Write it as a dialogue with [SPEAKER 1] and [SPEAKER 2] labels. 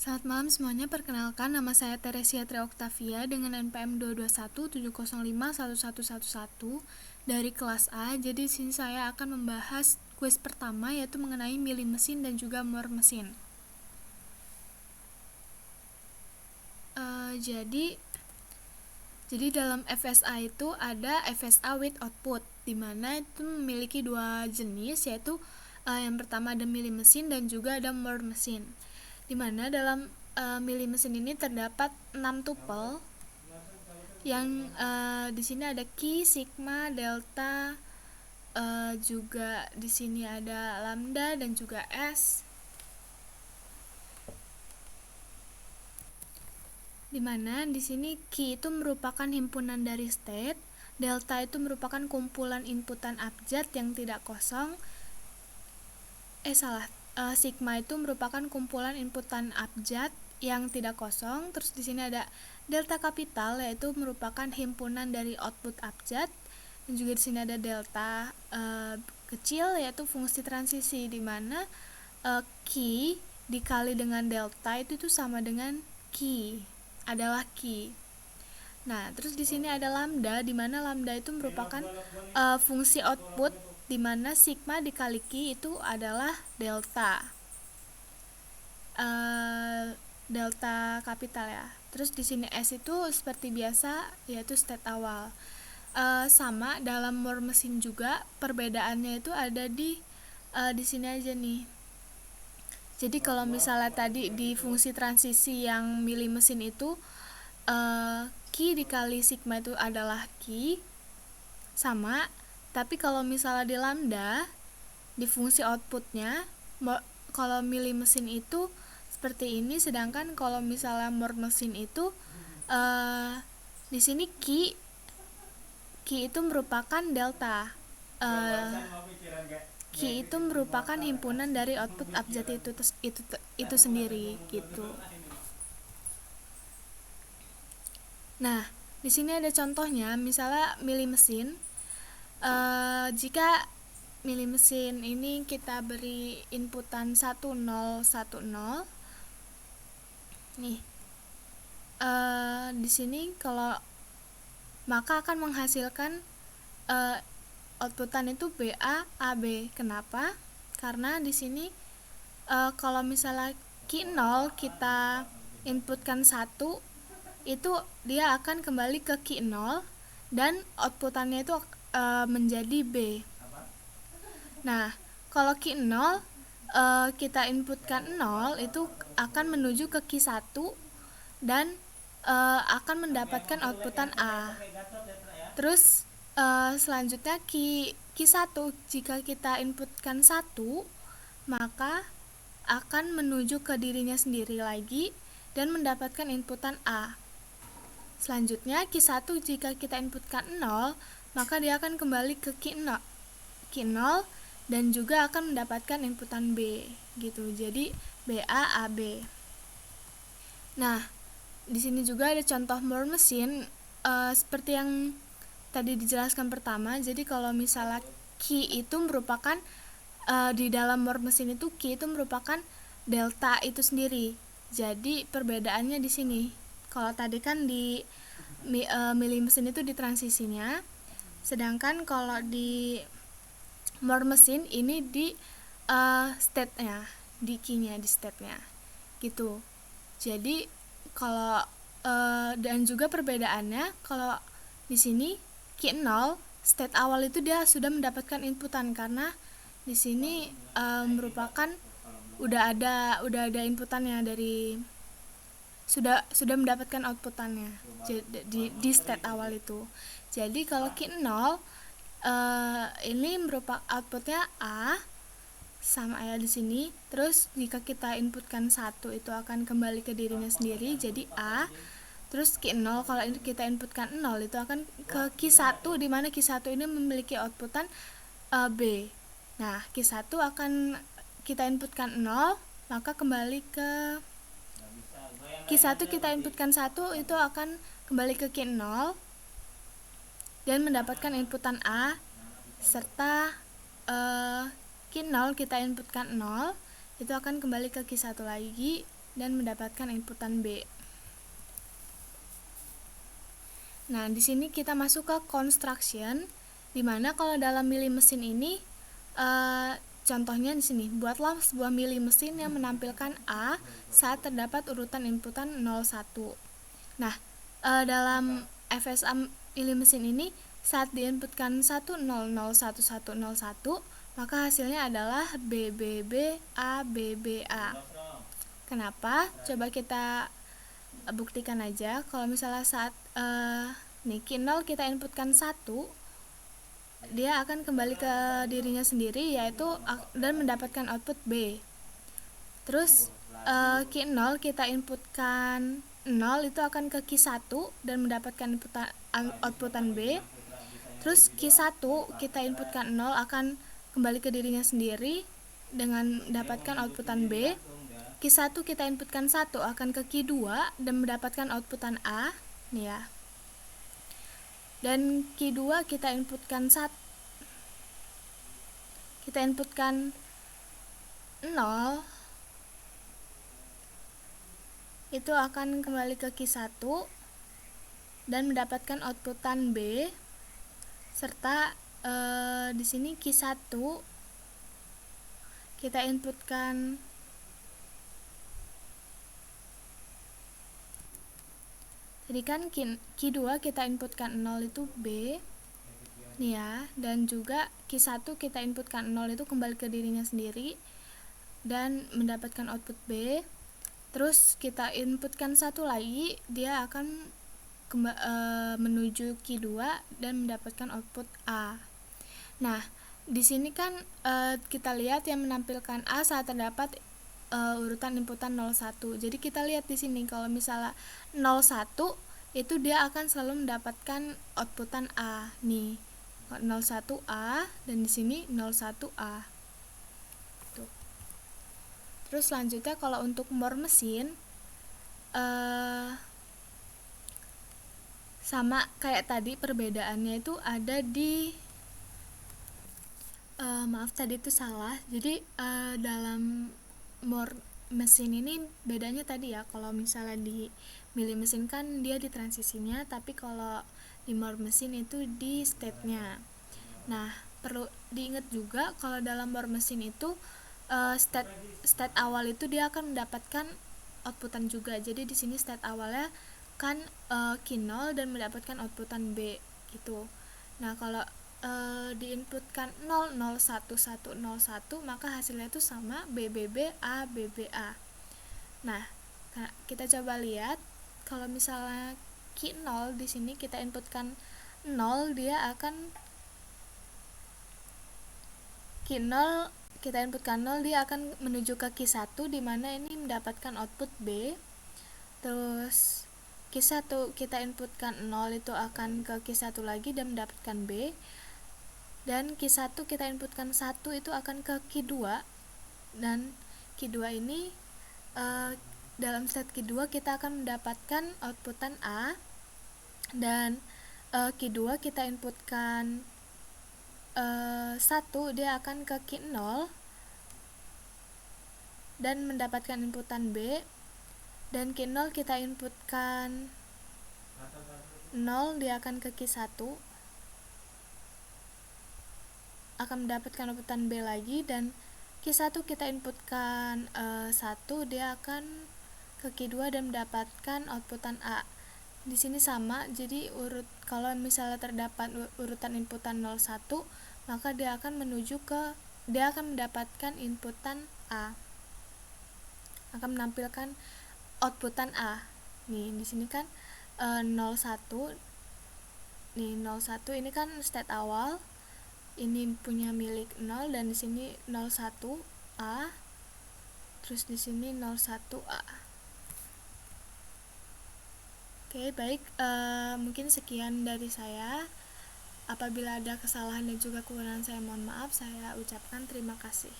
[SPEAKER 1] Selamat malam semuanya, perkenalkan nama saya Teresia Tri Oktavia dengan NPM 22170511111 dari kelas A. Jadi di sini saya akan membahas kuis pertama yaitu mengenai milih mesin dan juga more mesin. Jadi dalam FSA itu ada FSA with output, di mana itu memiliki dua jenis, yaitu yang pertama ada milih mesin dan juga ada more mesin. Di mana dalam milih mesin ini terdapat 6 tupel yang di sini ada key, sigma, delta, juga di sini ada lambda dan juga s. Dimana di sini key itu merupakan himpunan dari state, delta itu merupakan kumpulan inputan abjad yang tidak kosong, sigma itu merupakan kumpulan inputan abjad yang tidak kosong. Terus di sini ada delta kapital yaitu merupakan himpunan dari output abjad, dan juga di sini ada delta kecil yaitu fungsi transisi, di mana key dikali dengan delta itu sama dengan key, adalah key. Nah, terus di sini ada lambda, di mana lambda itu merupakan fungsi output, di mana sigma dikali key itu adalah delta. Delta kapital ya. Terus di sini S itu seperti biasa yaitu state awal. Sama dalam more mesin juga, perbedaannya itu ada di sini aja nih. Jadi kalau misalnya tadi di fungsi transisi yang milih mesin itu key dikali sigma itu adalah key, sama. Tapi kalau misalnya di lambda, di fungsi outputnya, kalau milih mesin itu seperti ini, sedangkan kalau misalnya more mesin itu di sini key itu merupakan delta. Key itu merupakan himpunan dari output abjad itu sendiri gitu. Nah, di sini ada contohnya, misalnya milih mesin. Jika milih mesin ini kita beri inputan 1010 nih, di sini kalau maka akan menghasilkan outputan itu BA AB. Kenapa? Karena di sini kalau misalnya key 0 kita inputkan 1, itu dia akan kembali ke key 0 dan outputannya itu menjadi B. Nah, kalau key 0 kita inputkan 0, itu akan menuju ke key 1 dan akan mendapatkan outputan A. Terus selanjutnya key 1 jika kita inputkan 1, maka akan menuju ke dirinya sendiri lagi dan mendapatkan inputan A. Selanjutnya key 1 jika kita inputkan 0, maka dia akan kembali ke key 0 dan juga akan mendapatkan inputan B gitu. Jadi BA AB. Nah, di sini juga ada contoh more mesin seperti yang tadi dijelaskan pertama. Jadi kalau misalnya key itu merupakan di dalam more mesin itu key itu merupakan delta itu sendiri. Jadi perbedaannya di sini. Kalau tadi kan di milih mesin itu di transisinya, sedangkan kalau di more mesin ini di state-nya, di key-nya, di state-nya gitu. Jadi kalau dan juga perbedaannya, kalau di sini key 0 state awal itu dia sudah mendapatkan inputan, karena di sini merupakan udah ada inputannya dari sudah mendapatkan outputannya di state awal itu. Jadi kalau key 0 ini merupakan outputnya A, sama ya di sini. Terus jika kita inputkan 1, itu akan kembali ke dirinya sendiri jadi A. Terus key 0 kalau kita inputkan 0, itu akan ke key 1, di mana key 1 ini memiliki outputan B. Nah, key 1 akan kita inputkan 0, maka kembali ke key 1 kita inputkan 1, itu akan kembali ke key 0 dan mendapatkan inputan A, serta key 0 kita inputkan 0, itu akan kembali ke key 1 lagi dan mendapatkan inputan B. Nah, di sini kita masuk ke construction, dimana kalau dalam milih mesin ini, contohnya di sini, buatlah sebuah milih mesin yang menampilkan A saat terdapat urutan inputan 01. Nah, dalam FSA milih mesin ini, saat diinputkan 10011101, maka hasilnya adalah BBB ABBA. Kenapa? Coba kita buktikan aja. Kalau misalnya saat Q 0 kita inputkan 1, dia akan kembali ke dirinya sendiri, yaitu dan mendapatkan output B. Terus Q 0 kita inputkan 0, itu akan ke Q 1 dan mendapatkan outputan B. Terus Q 1 kita inputkan 0 akan kembali ke dirinya sendiri dengan mendapatkan outputan B. Q 1 kita inputkan 1 akan ke Q 2 dan mendapatkan outputan A, nih ya. Dan Q 2 kita inputkan 1, kita inputkan 0, itu akan kembali ke Q 1 dan mendapatkan outputan B, serta di sini Q 1 kita inputkan tadi kan Q2 kita inputkan 0 itu B, nih ya, dan juga Q1 kita inputkan 0 itu kembali ke dirinya sendiri dan mendapatkan output B. Terus kita inputkan 1 lagi, dia akan menuju Q2 dan mendapatkan output A. Nah, di sini kan kita lihat yang menampilkan A saat terdapat urutan inputan 01. Jadi kita lihat di sini kalau misalnya 01 itu dia akan selalu mendapatkan outputan A. Nih, 01A dan di sini 01A. Tuh. Terus selanjutnya kalau untuk more mesin sama kayak tadi, perbedaannya itu ada di maaf tadi itu salah. Jadi dalam more mesin ini bedanya tadi ya, kalau misalnya di milih mesin kan dia di transisinya, tapi kalau di more mesin itu di state-nya. Nah, perlu diingat juga kalau dalam more mesin itu state awal itu dia akan mendapatkan outputan juga. Jadi di sini state awalnya kan Q0 dan mendapatkan outputan B gitu. Nah, kalau diinputkan 001101, maka hasilnya itu sama BBB ABBA. Nah, kita coba lihat kalau misalnya Q0 di sini kita inputkan 0, dia akan Q0 kita inputkan 0, dia akan menuju ke Q1 di mana ini mendapatkan output B. Terus Q1 kita inputkan 0 itu akan ke Q1 lagi dan mendapatkan B. Dan Q1 kita inputkan 1 itu akan ke Q2, dan Q2 ini dalam state Q2 kita akan mendapatkan outputan A, dan Q2 kita inputkan 1, dia akan ke Q0 dan mendapatkan inputan B, dan Q0 kita inputkan 0, dia akan ke Q1 akan mendapatkan outputan B lagi, dan Q1 kita inputkan 1, dia akan ke Q2 dan mendapatkan outputan A. Di sini sama, jadi kalau misalnya terdapat urutan inputan 01, maka dia akan mendapatkan inputan A. Akan menampilkan outputan A. Nih, di sini kan 01. Nih, 01 ini kan state awal. Ini punya milik 0, dan di sini 01A. Terus di sini 01A. Oke, baik, mungkin sekian dari saya. Apabila ada kesalahan dan juga kekurangan saya mohon maaf. Saya ucapkan terima kasih.